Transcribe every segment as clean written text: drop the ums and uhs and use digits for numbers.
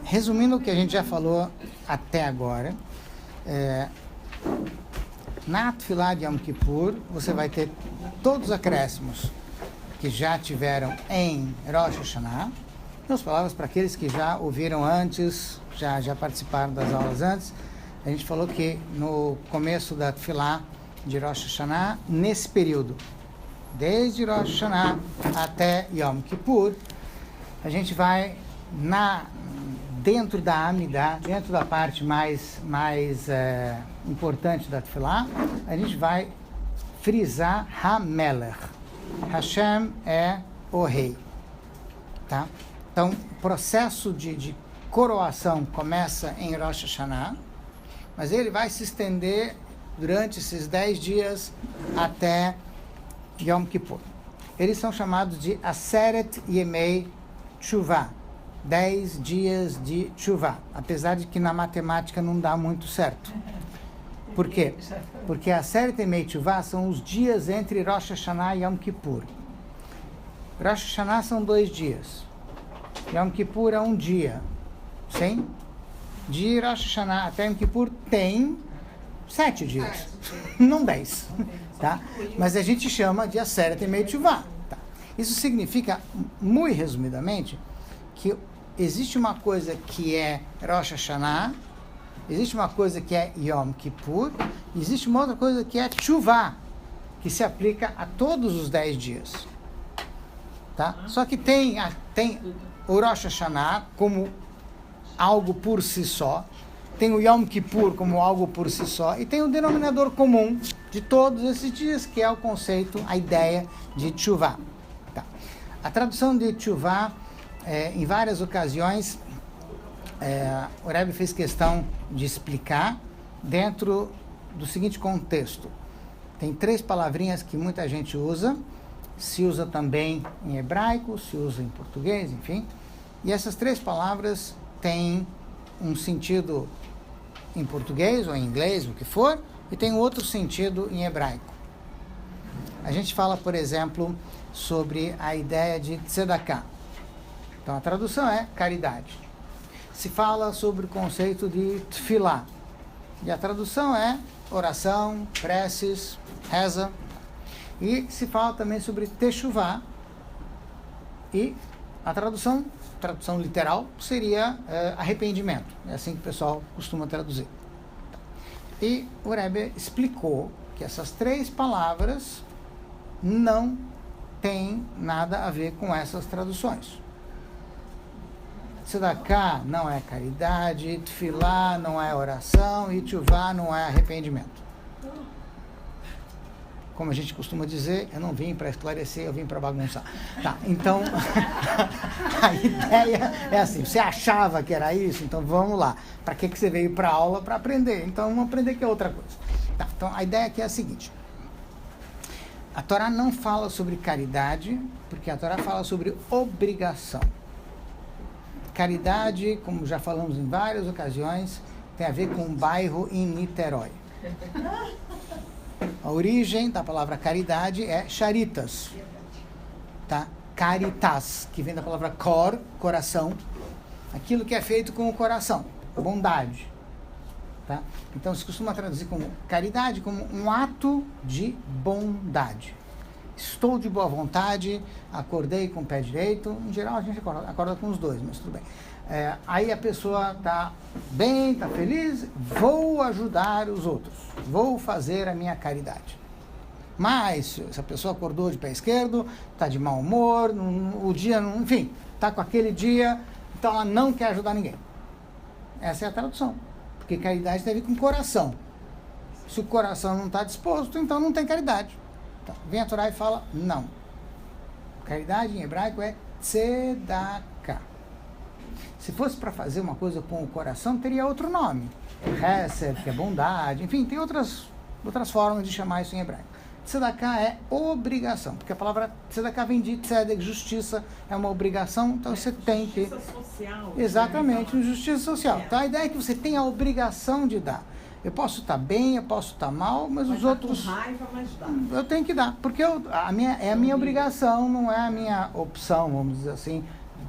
Resumindo o que a gente já falou até agora, na Tefilá de Yom Kippur, você vai ter todos os acréscimos que já tiveram em Rosh Hashanah. Duas palavras para aqueles que já ouviram antes, já participaram das aulas antes. A gente falou que no começo da Tefilá de Rosh Hashanah, nesse período, desde Rosh Hashanah até Yom Kippur, a gente vai dentro da Amidah, dentro da parte mais importante da Tefilá, a gente vai frisar HaMelech. Hashem é o rei. Tá? Então, o processo de coroação começa em Rosh Hashanah, mas ele vai se estender durante esses 10 dias até Yom Kippur. Eles são chamados de Aseret Yemei Teshuvah, 10 dias de Teshuvah, apesar de que na matemática não dá muito certo. Por quê? Porque Aseret Yemei Teshuvah são os dias entre Rosh Hashanah e Yom Kippur. Rosh Hashanah são 2 dias. Yom Kippur é 1 dia. Sim? De Rosh Hashanah até Yom Kippur tem 7 dias. Não 10. Tá? Mas a gente chama de Aseret Yemei Teshuvah. Tá? Isso significa, muito resumidamente, que existe uma coisa que é Rosh Hashanah, existe uma coisa que é Yom Kippur, existe uma outra coisa que é Teshuvah, que se aplica a todos os 10 dias. Tá? Só que tem o Rosh Hashanah como algo por si só, tem o Yom Kippur como algo por si só, e tem o denominador comum de todos esses dias, que é o conceito, a ideia de Teshuvah. Tá. A tradução de Teshuvah, em várias ocasiões, o Rebbe fez questão de explicar dentro do seguinte contexto. Tem 3 palavrinhas que muita gente usa, se usa também em hebraico, se usa em português, enfim, e essas 3 palavras têm um sentido em português ou em inglês, o que for, e tem outro sentido em hebraico. A gente fala, por exemplo, sobre a ideia de tzedakah. Então, a tradução é caridade. Se fala sobre o conceito de tefilá. E a tradução é oração, preces, reza. E se fala também sobre teshuvah. E a tradução literal seria arrependimento. É assim que o pessoal costuma traduzir. E o Rebbe explicou que essas 3 palavras não têm nada a ver com essas traduções. Tzedakah não é caridade, tefilá não é oração e teshuvah não é arrependimento. Como a gente costuma dizer, eu não vim para esclarecer, eu vim para bagunçar. Tá, então, a ideia é assim, você achava que era isso, então vamos lá. Para que você veio para a aula? Para aprender. Então, vamos aprender que é outra coisa. Tá, então, a ideia aqui é a seguinte. A Torá não fala sobre caridade, porque a Torá fala sobre obrigação. Caridade, como já falamos em várias ocasiões, tem a ver com um bairro em Niterói. A origem da palavra caridade é charitas, tá? Caritas, que vem da palavra cor, coração, aquilo que é feito com o coração, bondade, tá? Então se costuma traduzir como caridade como um ato de bondade. Estou de boa vontade, acordei com o pé direito, em geral a gente acorda com os dois, mas tudo bem. Aí a pessoa está bem, está feliz, vou ajudar os outros, vou fazer a minha caridade. Mas se a pessoa acordou de pé esquerdo, está de mau humor, o dia, enfim, está com aquele dia, então ela não quer ajudar ninguém. Essa é a tradução, porque caridade tem a ver com coração. Se o coração não está disposto, então não tem caridade. Então, vem a Torá e fala, não. Caridade em hebraico é tzedakah. Se fosse para fazer uma coisa com o coração, teria outro nome. Hesed, que é bondade, enfim, tem outras formas de chamar isso em hebraico. Tzedakah é obrigação, porque a palavra tzedakah vem de tzedek, justiça, é uma obrigação, então você tem que... Justiça social. Exatamente, justiça social. Então a ideia é que você tem a obrigação de dar. Eu posso estar bem, eu posso estar mal, mas os outros... Com raiva, mas dá. Eu tenho que dar, porque é a minha obrigação, não é a minha opção, vamos dizer assim,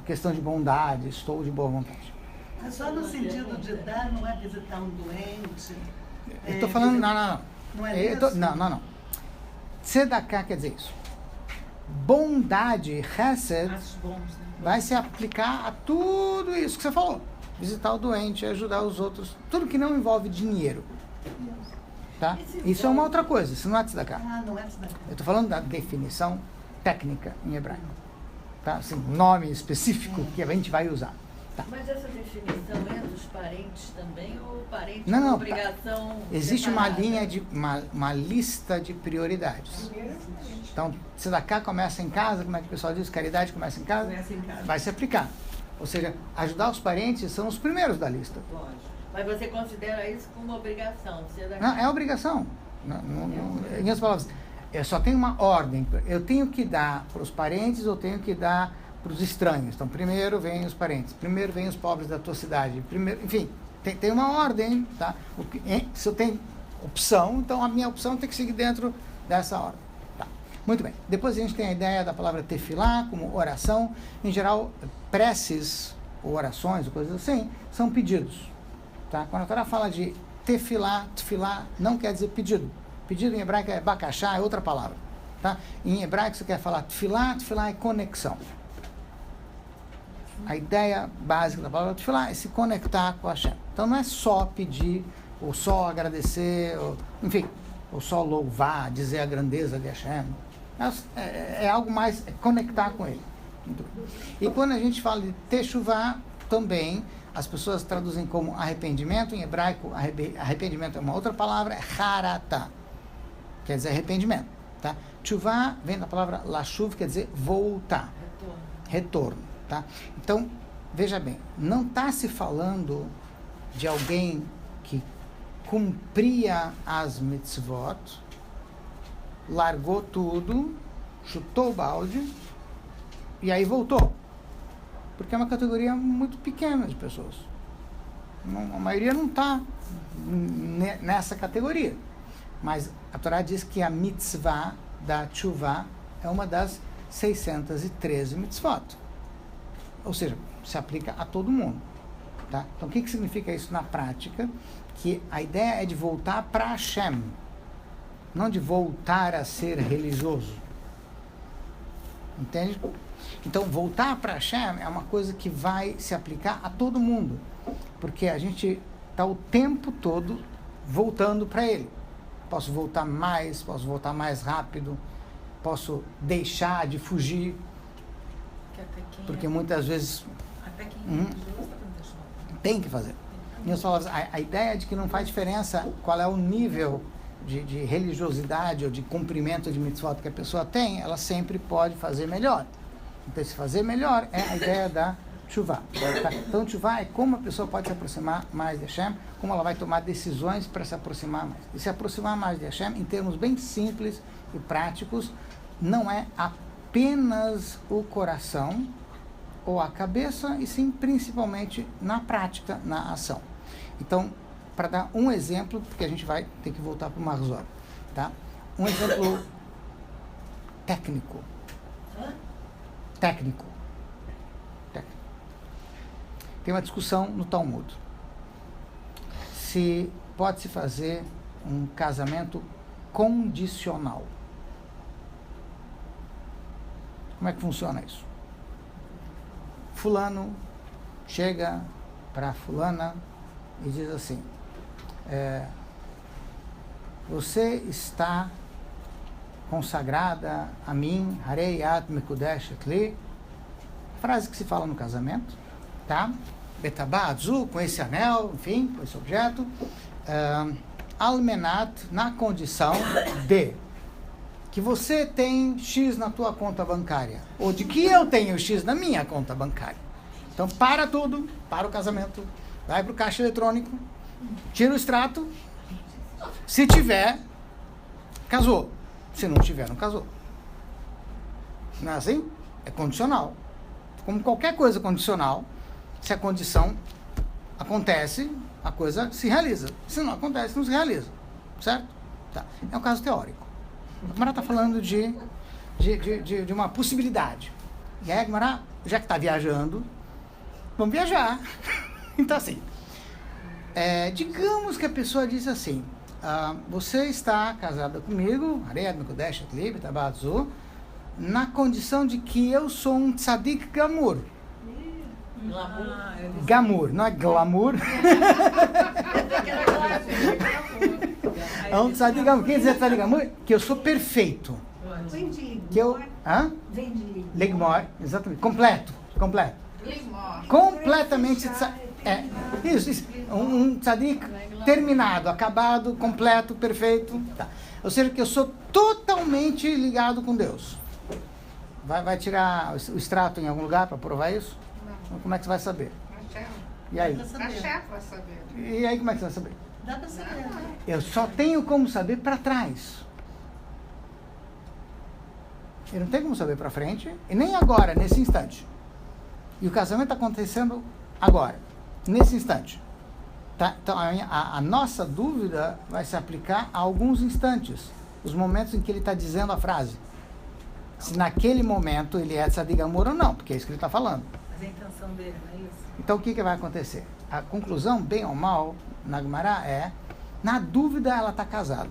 questão de bondade, estou de boa vontade. Mas só no sentido de dar, não é visitar um doente. Eu estou falando, não. Não é isso? Não. Tzedakah quer dizer isso. Bondade, chesed, vai se aplicar a tudo isso que você falou. Visitar o doente, ajudar os outros, tudo que não envolve dinheiro. Tá? Isso é uma outra coisa, isso não é tzedakah. Não é tzedakah. Eu estou falando da definição técnica em hebraico. Tá? Assim, nome específico que a gente vai usar. Tá. Mas essa definição é dos parentes também ou parente Não, obrigação? Existe separada? uma lista de prioridades. Então, tzedakah começa em casa, como é que o pessoal diz? Caridade começa em casa? Começa em casa. Vai se aplicar. Ou seja, ajudar os parentes são os primeiros da lista. Lógico. Mas você considera isso como obrigação? Não, é obrigação. Em outras palavras, eu só tenho uma ordem. Eu tenho que dar para os parentes, eu tenho que dar para os estranhos. Então, primeiro vem os parentes, primeiro vem os pobres da tua cidade, primeiro, enfim, tem uma ordem, tá? Se eu tenho opção, então a minha opção tem que seguir dentro dessa ordem. Tá. Muito bem. Depois a gente tem a ideia da palavra tefilá como oração. Em geral, preces ou orações, ou coisas assim, são pedidos. Tá? Quando a Torá fala de tefilá não quer dizer pedido. Pedido em hebraico é bakashá, é outra palavra. Tá? Em hebraico você quer falar tefilá é conexão. A ideia básica da palavra tefilá é se conectar com a Hashem. Então não é só pedir, ou só agradecer, ou só louvar, dizer a grandeza de Hashem. É algo mais, é conectar com ele. E quando a gente fala de teshuvá, também as pessoas traduzem como arrependimento. Em hebraico, arrependimento é uma outra palavra, é harata, quer dizer arrependimento. Tá? Teshuvá vem da palavra lashuv, quer dizer voltar, retorno. Tá? Então, veja bem, não está se falando de alguém que cumpria as mitzvot, largou tudo, chutou o balde e aí voltou. Porque é uma categoria muito pequena de pessoas. A maioria não está nessa categoria. Mas a Torá diz que a mitzvah da teshuvah é uma das 613 mitzvot. Ou seja, se aplica a todo mundo. Tá? Então, o que significa isso na prática? Que a ideia é de voltar para Hashem, não de voltar a ser religioso. Entende? Então, voltar para Hashem é uma coisa que vai se aplicar a todo mundo, porque a gente está o tempo todo voltando para Ele. Posso voltar mais rápido, posso deixar de fugir, porque muitas vezes tem que fazer. Em outras palavras, a ideia de que não faz diferença qual é o nível de religiosidade ou de cumprimento de mitzvot que a pessoa tem, ela sempre pode fazer melhor. Então, se fazer melhor é a ideia da teshuvah. Tá? Então, teshuvah é como a pessoa pode se aproximar mais de Hashem, como ela vai tomar decisões para se aproximar mais. E se aproximar mais de Hashem, em termos bem simples e práticos, não é apenas o coração ou a cabeça, e sim principalmente na prática, na ação. Então, para dar um exemplo, porque a gente vai ter que voltar para o Marzor, tá? Um exemplo técnico. Tem uma discussão no Talmud se pode-se fazer um casamento condicional. Como é que funciona isso? Fulano chega para fulana e diz assim: você está consagrada a mim, Harei At Mekudesh Li, frase que se fala no casamento, tá? Betabá azul, com esse anel, enfim, com esse objeto, almenat, na condição de que você tem X na tua conta bancária, ou de que eu tenho X na minha conta bancária. Então, para tudo, para o casamento, vai para o caixa eletrônico, tira o extrato, se tiver, casou. Se não tiver, não casou. Não é assim? É condicional. Como qualquer coisa condicional, se a condição acontece, a coisa se realiza. Se não acontece, não se realiza. Certo? Tá. É um caso teórico. O camarada está falando de uma possibilidade. E aí a Gemara, já que está viajando, vamos viajar. Então assim, digamos que a pessoa diz assim, você está casada comigo, na condição de que eu sou um tzadik gamur. Gamur, não é glamour. É um tzadik gamur. Quem dizer tzadik gamur? Que eu sou perfeito. Que eu... Legmor, exatamente. Completo. Completamente isso. Um tzadik terminado, acabado, completo, perfeito. Tá. Ou seja, que eu sou totalmente ligado com Deus. Vai tirar o extrato em algum lugar para provar isso? Não. Como é que você vai saber? E aí? A chefe vai saber. E aí como é que você vai saber? Dá para saber. Eu só tenho como saber para trás. Eu não tenho como saber para frente, e nem agora, nesse instante. E o casamento está acontecendo agora, nesse instante. Tá? Então, a nossa dúvida vai se aplicar a alguns instantes, os momentos em que ele está dizendo a frase. Se naquele momento ele é tzadik gamur ou não, porque é isso que ele está falando. Mas a intenção dele, não é isso? Então, o que vai acontecer? A conclusão, bem ou mal, na Gemara é, na dúvida, ela está casada.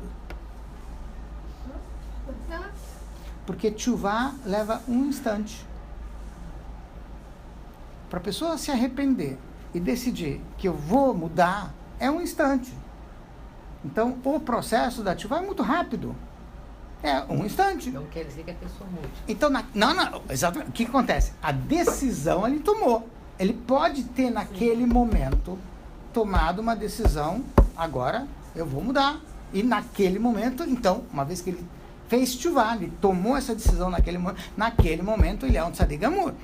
Porque tchuvá leva um instante. Para a pessoa se arrepender e decidir que eu vou mudar, é um instante. Então, o processo da tchuvá é muito rápido. É um instante. Não quer dizer que a pessoa mude. Então, não, exatamente. O que acontece? A decisão ele tomou. Ele pode ter, naquele momento, tomado uma decisão, agora eu vou mudar. E naquele momento, então, uma vez que ele fez tchuvá, ele tomou essa decisão naquele momento ele é um tzadik gamur.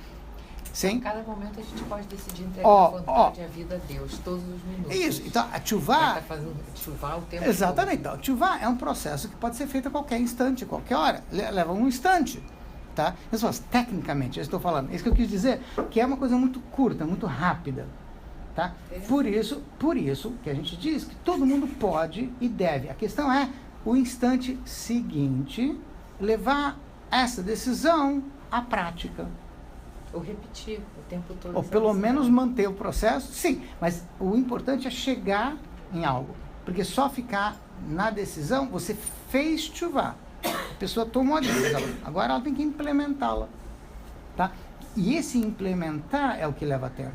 Sim? Em cada momento a gente pode decidir entregar a vontade e a vida a Deus, todos os minutos. Isso, então a tchuvá... Está fazendo tchuvá o tempo Exatamente, todo. então, tchuvá é um processo que pode ser feito a qualquer instante, a qualquer hora, leva um instante, tá? Tecnicamente, eu estou falando, isso que eu quis dizer, que é uma coisa muito curta, muito rápida, tá? Por isso que a gente diz que todo mundo pode e deve. A questão é o instante seguinte levar essa decisão à prática. Ou repetir o tempo todo. Ou pelo menos manter o processo, sim. Mas o importante é chegar em algo. Porque só ficar na decisão, você fez tchuvá. A pessoa tomou a decisão. Agora ela tem que implementá-la. Tá? E esse implementar é o que leva tempo.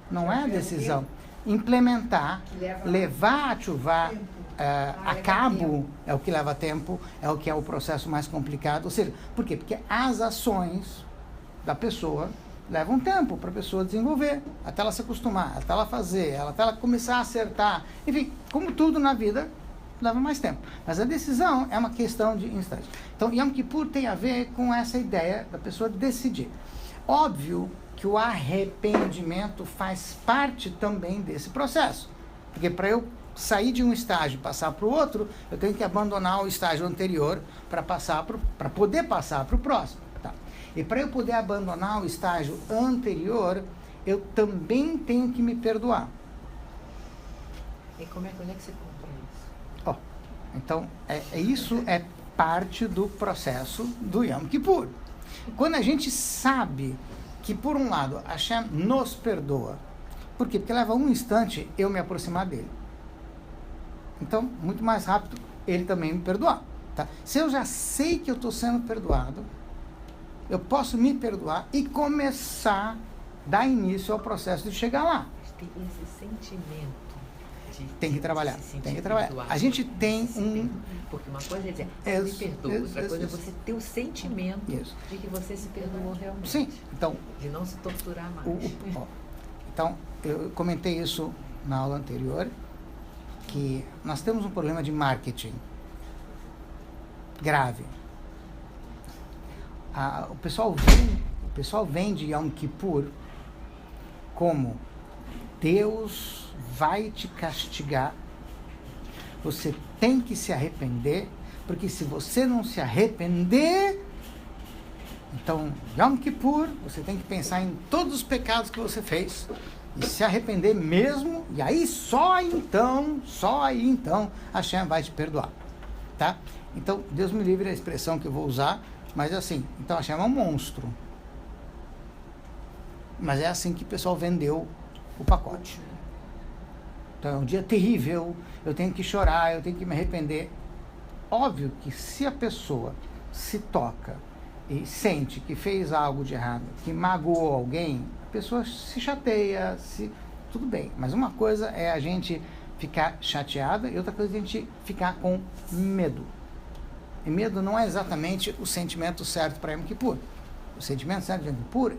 Não é a decisão. Implementar, levar a tchuvá a cabo é o que leva tempo, é o que é o processo mais complicado. Ou seja, por quê? Porque as ações da pessoa levam tempo para a pessoa desenvolver, até ela se acostumar, até ela fazer, até ela começar a acertar. Enfim, como tudo na vida, leva mais tempo. Mas a decisão é uma questão de instante. Então, Yom Kippur tem a ver com essa ideia da pessoa decidir. Óbvio que o arrependimento faz parte também desse processo. Porque para eu sair de um estágio e passar para o outro, eu tenho que abandonar o estágio anterior para poder passar para o próximo. E para eu poder abandonar o estágio anterior, eu também tenho que me perdoar. E onde é que você compra isso? Então, isso é parte do processo do Yom Kippur. Quando a gente sabe que, por um lado, Hashem nos perdoa. Por quê? Porque leva um instante eu me aproximar dele. Então, muito mais rápido, ele também me perdoar. Tá? Se eu já sei que eu estou sendo perdoado, eu posso me perdoar e começar a dar início ao processo de chegar lá. Mas tem esse sentimento. Tem que trabalhar. A gente tem Porque uma coisa é dizer, eu me perdoo. Outra coisa é você ter o sentimento de que você se perdoou realmente. Sim. Então, de não se torturar mais. Então, eu comentei isso na aula anterior, que nós temos um problema de marketing grave. O pessoal vende Yom Kippur como Deus vai te castigar, você tem que se arrepender, porque se você não se arrepender, então Yom Kippur, você tem que pensar em todos os pecados que você fez e se arrepender mesmo, e aí só aí então Hashem vai te perdoar, tá? Então, Deus me livre a expressão que eu vou usar, mas assim, então Hashem é um monstro. Mas é assim que o pessoal vendeu o pacote. Então é um dia terrível, eu tenho que chorar, eu tenho que me arrepender. Óbvio que se a pessoa se toca e sente que fez algo de errado, que magoou alguém, a pessoa se chateia, tudo bem. Mas uma coisa é a gente ficar chateada e outra coisa é a gente ficar com medo. E medo não é exatamente o sentimento certo para Yom Kippur. O sentimento certo de Yom Kippur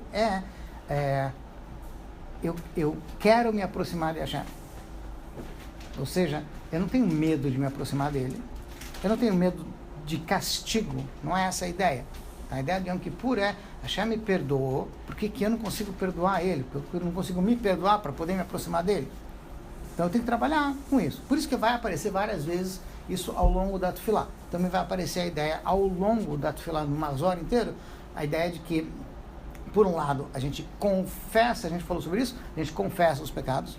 eu quero me aproximar de Hashem. Ou seja, eu não tenho medo de me aproximar dele. Eu não tenho medo de castigo. Não é essa a ideia. A ideia de Yom Kippur é Hashem me perdoou, por que eu não consigo perdoar ele? Porque eu não consigo me perdoar para poder me aproximar dele. Então eu tenho que trabalhar com isso. Por isso que vai aparecer várias vezes isso ao longo da Tefilá. Também vai aparecer a ideia ao longo da Tefilá, no Mazor inteiro, a ideia de que, por um lado, a gente confessa, a gente falou sobre isso, a gente confessa os pecados.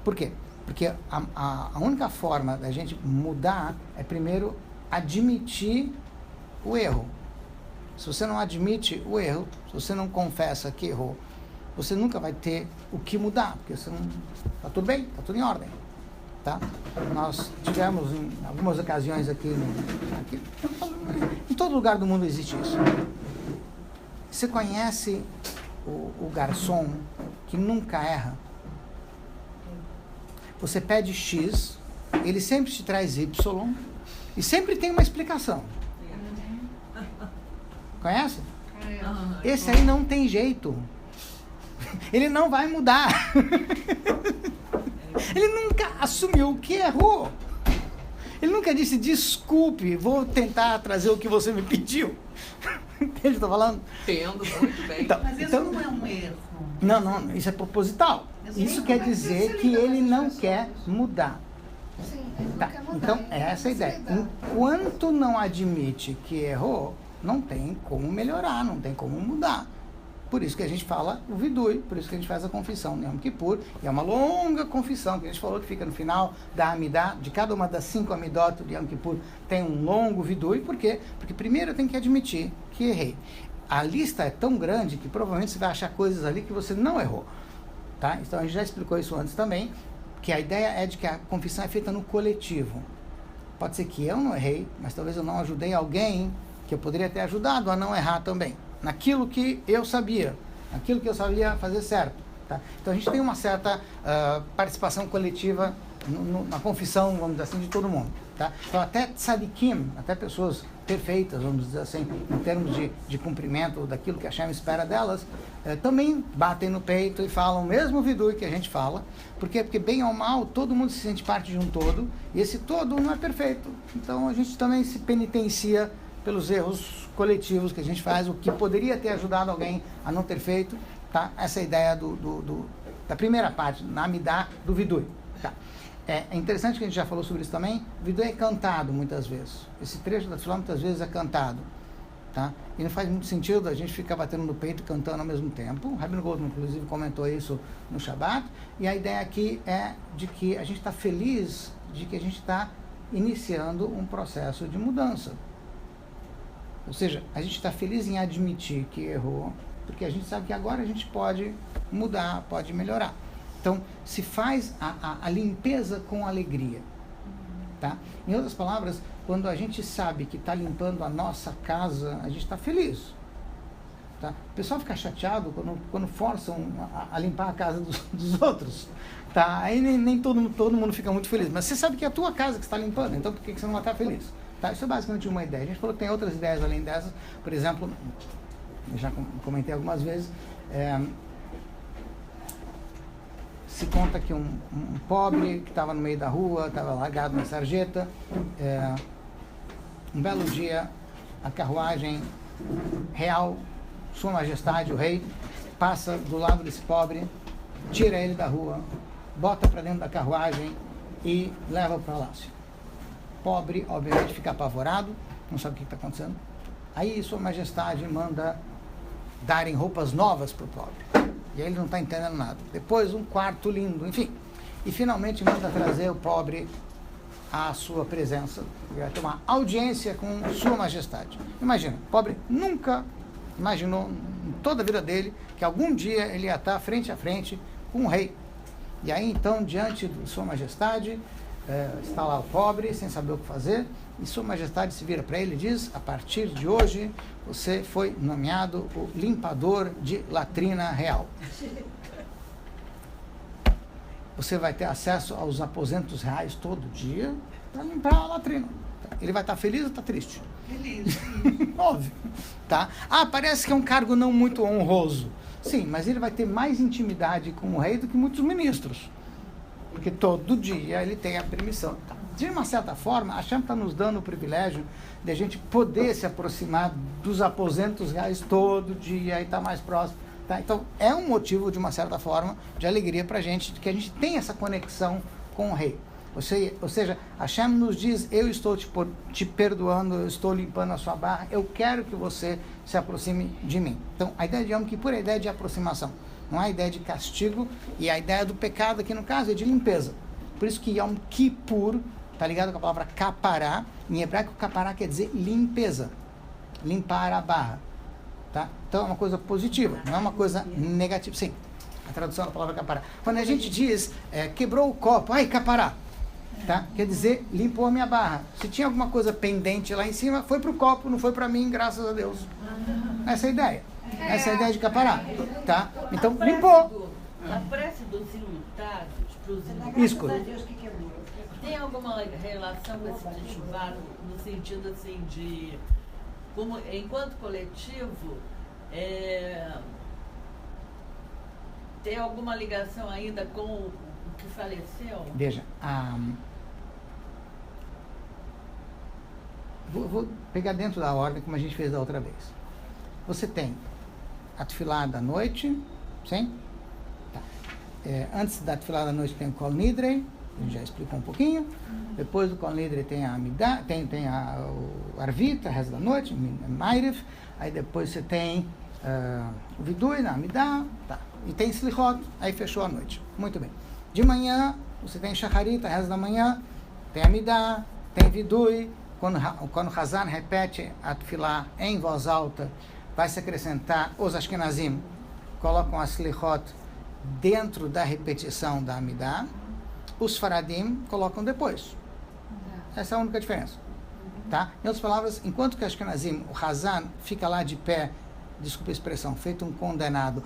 Por quê? Porque a única forma da gente mudar é primeiro admitir o erro. Se você não admite o erro, se você não confessa que errou, você nunca vai ter o que mudar, porque você não... Está tudo bem, está tudo em ordem. Tá? Nós tivemos em algumas ocasiões aqui, em todo lugar do mundo existe isso. Você conhece o garçom que nunca erra? Você pede X, ele sempre te traz Y e sempre tem uma explicação. Conhece? Esse aí não tem jeito. Ele não vai mudar. Ele nunca assumiu que errou. Ele nunca disse, desculpe, vou tentar trazer o que você me pediu. Entende o que eu estou falando? Entendo muito bem. Mas isso não é um erro. Não, isso é proposital. Isso quer dizer que ele não quer mudar. Sim, ele não quer mudar. Então, essa é a ideia. Enquanto não admite que errou, não tem como melhorar, não tem como mudar. Por isso que a gente fala o vidui, por isso que a gente faz a confissão no Yom Kippur. E é uma longa confissão, que a gente falou que fica no final da Amidá, de cada uma das 5 Amidot de Yom Kippur tem um longo vidui. Por quê? Porque primeiro eu tenho que admitir que errei. A lista é tão grande que provavelmente você vai achar coisas ali que você não errou. Tá? Então a gente já explicou isso antes também, que a ideia é de que a confissão é feita no coletivo. Pode ser que eu não errei, mas talvez eu não ajudei alguém que eu poderia ter ajudado a não errar também. Naquilo que eu sabia fazer certo. Tá? Então a gente tem uma certa participação coletiva na confissão, vamos dizer assim, de todo mundo. Tá? Então até tzadikim, até pessoas perfeitas, vamos dizer assim, em termos de cumprimento daquilo que a Hashem espera delas, também batem no peito e falam o mesmo vidui que a gente fala. Por quê? Porque bem ou mal, todo mundo se sente parte de um todo, e esse todo não é perfeito. Então a gente também se penitencia pelos erros coletivos que a gente faz, o que poderia ter ajudado alguém a não ter feito. Tá? Essa é a ideia da primeira parte, na Amidá do vidui. Tá? É interessante que a gente já falou sobre isso também. O vidui é cantado muitas vezes. Esse trecho da Tefilá muitas vezes é cantado. Tá? E não faz muito sentido a gente ficar batendo no peito e cantando ao mesmo tempo. O Rabino Goldman, inclusive, comentou isso no Shabbat. E a ideia aqui é de que a gente está feliz de que a gente está iniciando um processo de mudança. Ou seja, a gente está feliz em admitir que errou, porque a gente sabe que agora a gente pode mudar, pode melhorar. Então, se faz a limpeza com alegria. Tá? Em outras palavras, quando a gente sabe que está limpando a nossa casa, a gente está feliz. Tá? O pessoal fica chateado quando forçam a limpar a casa dos outros. Tá? Aí nem todo mundo fica muito feliz. Mas você sabe que é a tua casa que está limpando, então por que você não vai estar feliz? Tá? Isso é basicamente uma ideia. A gente falou que tem outras ideias além dessas. Por exemplo, eu já comentei algumas vezes, se conta que um pobre que estava no meio da rua, estava largado na sarjeta, um belo dia, a carruagem real, Sua Majestade, o rei, passa do lado desse pobre, tira ele da rua, bota para dentro da carruagem e leva para o palácio. Pobre, obviamente, fica apavorado, não sabe o que está acontecendo. Aí Sua Majestade manda darem roupas novas para o pobre. E aí ele não está entendendo nada. Depois um quarto lindo, enfim. E finalmente manda trazer o pobre à sua presença. Ele vai ter uma audiência com Sua Majestade. Imagina, o pobre nunca imaginou em toda a vida dele que algum dia ele ia estar frente a frente com o rei. E aí, então, diante de Sua Majestade, está lá o pobre, sem saber o que fazer, e Sua Majestade se vira para ele e diz: a partir de hoje, você foi nomeado o limpador de latrina real. Você vai ter acesso aos aposentos reais todo dia para limpar a latrina. Ele vai estar feliz ou está triste? Feliz. Óbvio. Tá? Parece que é um cargo não muito honroso. Sim, mas ele vai ter mais intimidade com o rei do que muitos ministros. Porque todo dia ele tem a permissão. De uma certa forma, a Hashem está nos dando o privilégio de a gente poder se aproximar dos aposentos reais todo dia e estar mais próximo. Tá? Então, é um motivo, de uma certa forma, de alegria para a gente, que a gente tem essa conexão com o rei. Ou seja, Hashem nos diz: eu estou te perdoando, eu estou limpando a sua barra, eu quero que você se aproxime de mim. Então, a ideia de Yom Kippur é a ideia de aproximação, não é a ideia de castigo, e a ideia do pecado aqui no caso é de limpeza. Por isso que Yom Kippur está ligado com a palavra kapará. Em hebraico, kapará quer dizer limpeza, limpar a barra. Tá? Então é uma coisa positiva, não é uma coisa negativa. Sim, a tradução da palavra kapará. Quando a gente diz quebrou o copo, ai, kapará, tá? Quer dizer, limpou a minha barra. Se tinha alguma coisa pendente lá em cima, foi para o copo, não foi para mim, graças a Deus. Essa é a ideia. Essa é a ideia de kapará. Tá? Então, limpou. A prece dos ilutados para os Isco. tem alguma relação com esse teshuvá no sentido assim de, como enquanto coletivo, tem alguma ligação ainda com o que faleceu? Veja, vou pegar dentro da ordem como a gente fez da outra vez. Você tem a tefilá da noite, sim? Tá. Antes da tefilá da noite tem o Kol Nidrei, a gente já explicou um pouquinho. Depois do Kol Nidrei tem a Amidah, tem o Arvit, a resto da noite, Ma'ariv. Aí depois você tem o Vidui, na Amidah, tá. E tem Slichot, aí fechou a noite. Muito bem. De manhã, você tem Shacharit, a resto da manhã, tem Amidah, tem Vidui. Quando Hazan repete a tefilá em voz alta, vai se acrescentar, os Ashkenazim colocam a Slichot dentro da repetição da Amidah, os Faradim colocam depois. Essa é a única diferença. Tá? Em outras palavras, enquanto que Ashkenazim, o Hazan fica lá de pé, desculpa a expressão, feito um condenado,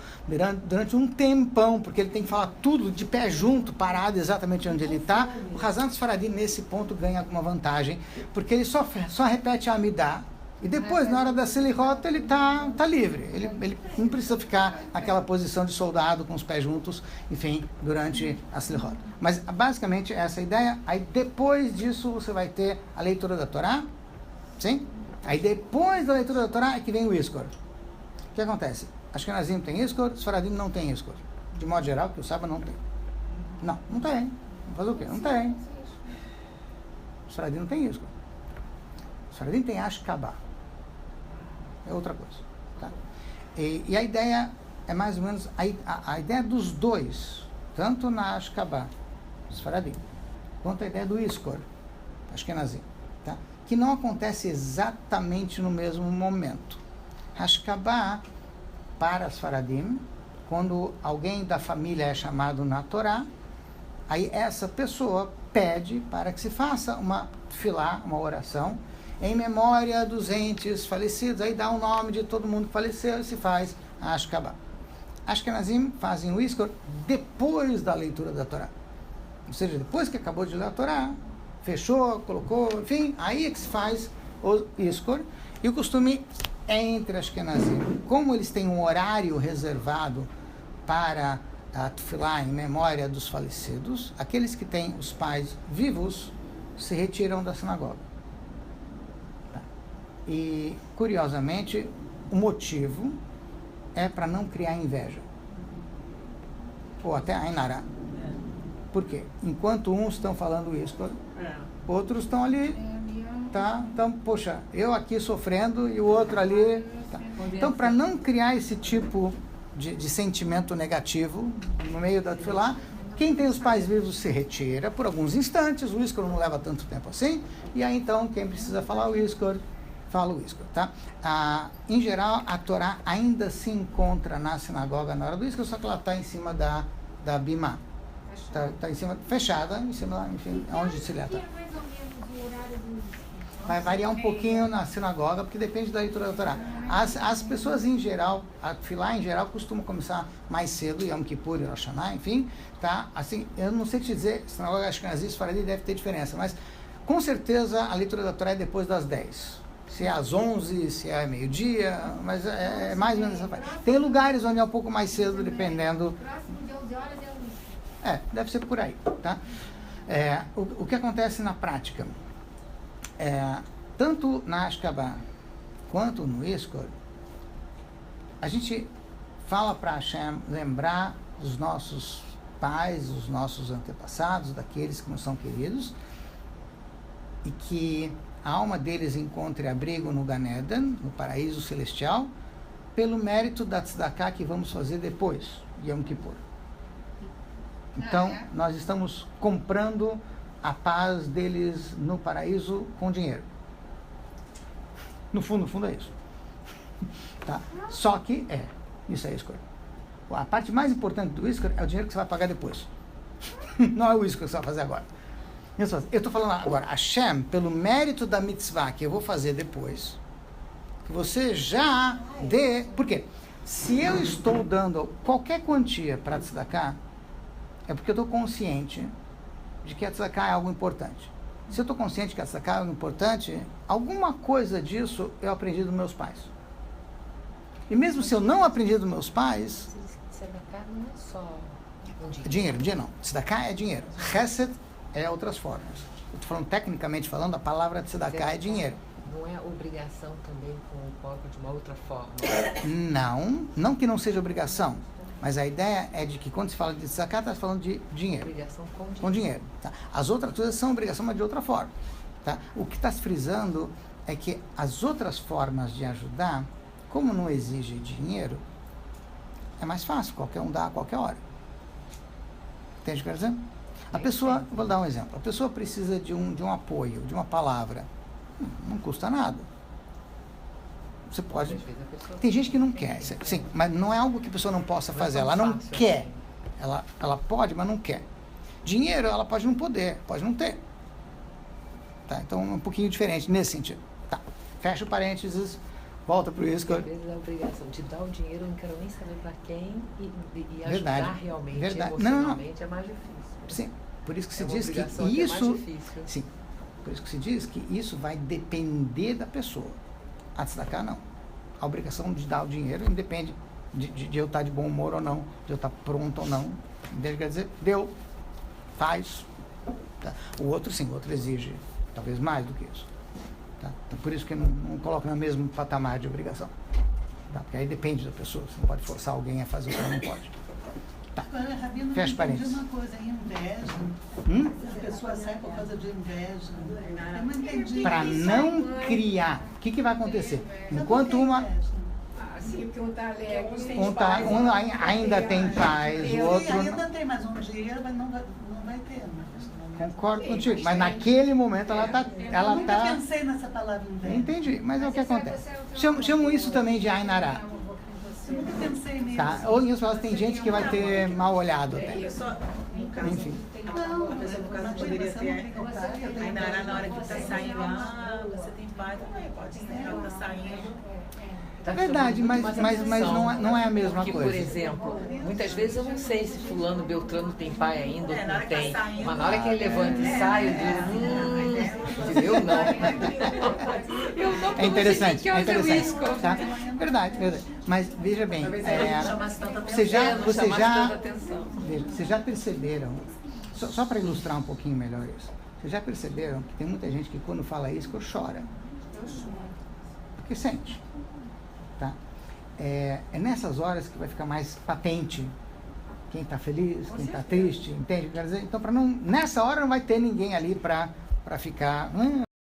durante um tempão, porque ele tem que falar tudo de pé junto, parado exatamente onde ele está, o Hazan dos Faradim nesse ponto ganha alguma vantagem, porque ele só repete a Amidah, e depois, na hora da Selichot, ele tá livre. Ele não precisa ficar naquela posição de soldado com os pés juntos, enfim, durante a Selichot. Mas, basicamente, essa é a ideia. Aí, depois disso, você vai ter a leitura da Torá. Sim? Aí, depois da leitura da Torá, é que vem o Iskor. O que acontece? Ashkenazim tem Iskor, os Faradim não tem Iskor. De modo geral, que eu saiba, não tem. Não tem. Fazer o quê? Não tem. Os Faradim não tem Iskor. Os Faradim tem Ashkabah. É outra coisa. Tá? E a ideia é mais ou menos a ideia dos dois, tanto na Ashkabah, os Faradim, quanto a ideia do Iskor, Ashkenazim, tá? Que não acontece exatamente no mesmo momento. Ashkabah, para os Faradim, quando alguém da família é chamado na Torá, aí essa pessoa pede para que se faça uma tefilá, uma oração, em memória dos entes falecidos, aí dá o nome de todo mundo que faleceu e se faz a Ashkabah. Ashkenazim fazem o Iskor depois da leitura da Torá. Ou seja, depois que acabou de ler a Torá, fechou, colocou, enfim, aí é que se faz o Iskor. E o costume entre Ashkenazim, como eles têm um horário reservado para a tefilá em memória dos falecidos, aqueles que têm os pais vivos se retiram da sinagoga. E, curiosamente, o motivo é para não criar inveja. Ou até Ainará. Por quê? Enquanto uns estão falando isso, outros estão ali, tá? Então, poxa, eu aqui sofrendo e o outro ali. Tá. Então, para não criar esse tipo de sentimento negativo no meio da tefilá, quem tem os pais vivos se retira por alguns instantes, o Iskor não leva tanto tempo assim, e aí então quem precisa falar o Iskor fala o Iskor, tá? Em geral, a Torá ainda se encontra na sinagoga na hora do Iskor, só que ela está em cima da bimá. Está em cima, fechada, em cima, enfim, onde se lê a Torá. Vai variar um pouquinho na sinagoga, porque depende da leitura da Torá. As pessoas em geral, a Tefilá em geral, costumam começar mais cedo, Yom Kippur e Rosh Hashanah, enfim, tá? Assim, eu não sei te dizer, sinagoga Ashkenazis, Faradi deve ter diferença, mas com certeza a leitura da Torá é depois das 10. Se é às 11, se é meio-dia, mas é mais ou menos essa parte. Tem lugares onde é um pouco mais cedo, dependendo... Próximo de 11 horas é o deve ser por aí, tá? O que acontece na prática? Tanto na Ashkabah quanto no Iskor, a gente fala para Hashem lembrar dos nossos pais, dos nossos antepassados, daqueles que nos são queridos, e que a alma deles encontre abrigo no Gan Eden, no paraíso celestial, pelo mérito da tzedakah que vamos fazer depois, Yom Kippur. Então, nós estamos comprando a paz deles no paraíso com dinheiro. No fundo é isso. Tá? Só que isso é Iskor. A parte mais importante do Iskor é o dinheiro que você vai pagar depois. Não é o Iskor que você vai fazer agora. Eu estou falando agora, Hashem, pelo mérito da mitzvah que eu vou fazer depois, que você já dê... Por quê? Se eu estou dando qualquer quantia para tzedakah, é porque eu estou consciente de que a tzedakah é algo importante. Se eu estou consciente de que a tzedakah é algo importante, alguma coisa disso eu aprendi dos meus pais. E mesmo se eu não aprendi dos meus pais... Tzedakah não é só dinheiro não. Tzedakah é dinheiro. Chesed é outras formas. Eu estou falando, tecnicamente falando, a palavra tzedakah é dinheiro. Não é obrigação também com o pobre de uma outra forma? Não que não seja obrigação. Mas a ideia é de que quando se fala de tzedakah, está falando de dinheiro. Obrigação com dinheiro. Com dinheiro. Tá? As outras coisas são obrigação, mas de outra forma. Tá? O que está se frisando é que as outras formas de ajudar, como não exige dinheiro, é mais fácil, qualquer um dá a qualquer hora. Entende o que eu quero dizer? A pessoa, vou dar um exemplo, a pessoa precisa de um apoio, de uma palavra. Não custa nada. Você pode... Tem gente que não quer, sim, mas não é algo que a pessoa não possa fazer, ela não quer. Ela pode, mas não quer. Dinheiro, ela pode não poder, pode não ter. Tá? Então, é um pouquinho diferente nesse sentido. Tá. Fecha o parênteses, volta para o Iskor. Às vezes a obrigação de dar o dinheiro, eu não quero nem saber para quem e ajudar Verdade. Realmente, Verdade. Emocionalmente, não. É mais difícil. Sim, por isso que se diz que isso... É mais difícil. Sim, por isso que se diz que isso vai depender da pessoa. A tzedakah não. A obrigação de dar o dinheiro independe de eu estar de bom humor ou não, de eu estar pronto ou não. Quer dizer, deu, faz. Tá? O outro sim, o outro exige talvez mais do que isso. Tá? Então, por isso que não coloca no mesmo patamar de obrigação. Tá? Porque aí depende da pessoa, você não pode forçar alguém a fazer o que ela não pode. Tá. Agora, Rabino, fecha parênteses. Uma coisa, inveja. A pessoa sai por causa de inveja. Eu não entendi. Para não criar, o que vai acontecer? Enquanto uma... Sim, porque um está alegre, um ainda tem paz, o outro... ainda tem mais um dia, mas não vai ter. Concordo contigo, mas naquele momento ela tá... Eu nunca pensei nessa palavra inveja. Entendi, mas é o que acontece. Chamam isso também de Ainará. Eu nunca pensei nisso. Tá. Ou em outras palavras, tem gente que vai ter mal olhado até. Enfim. Não, a pessoa poderia ter Ainará na hora que está saindo. Você tem pai também, pode ser. Ela está saindo. É verdade, mas não é a mesma porque, coisa. Por exemplo, muitas vezes eu não sei se fulano, beltrano tem pai ainda ou não tem. Mas na hora que ele levanta e sai, eu não. É interessante, é interessante. Tá? Verdade. Mas veja bem, vocês já perceberam, só para ilustrar um pouquinho melhor isso, vocês já perceberam que tem muita gente que quando fala isso chora? Porque sente. Tá? É nessas horas que vai ficar mais patente quem está feliz, quem está triste, entende? Quer dizer, então, nessa hora não vai ter ninguém ali para ficar...